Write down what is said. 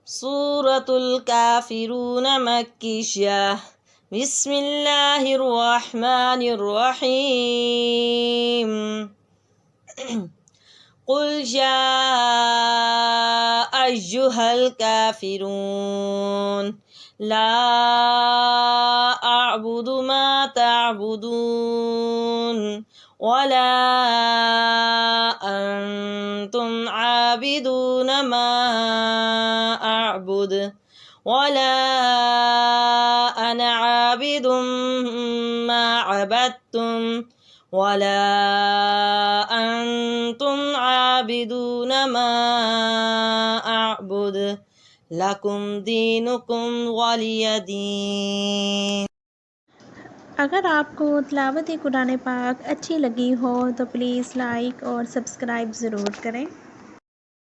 सूरतुल काफिरून मक्किय्या। बिस्मिल्लाहिर्रहमानिर्रहीम। कुल या अय्युहल काफिरून ला अअबुदु मा तअबुदून वला अंतुम आबिदून मा अअबुद वला अना आबिदुम मा अबदतुम वला अंतुम आबिदून मा अअबुद लकुम दीनुकुम वलिय दीन। अगर आपको तिलावत कुरान पाक अच्छी लगी हो तो प्लीज़ लाइक और सब्सक्राइब ज़रूर करें।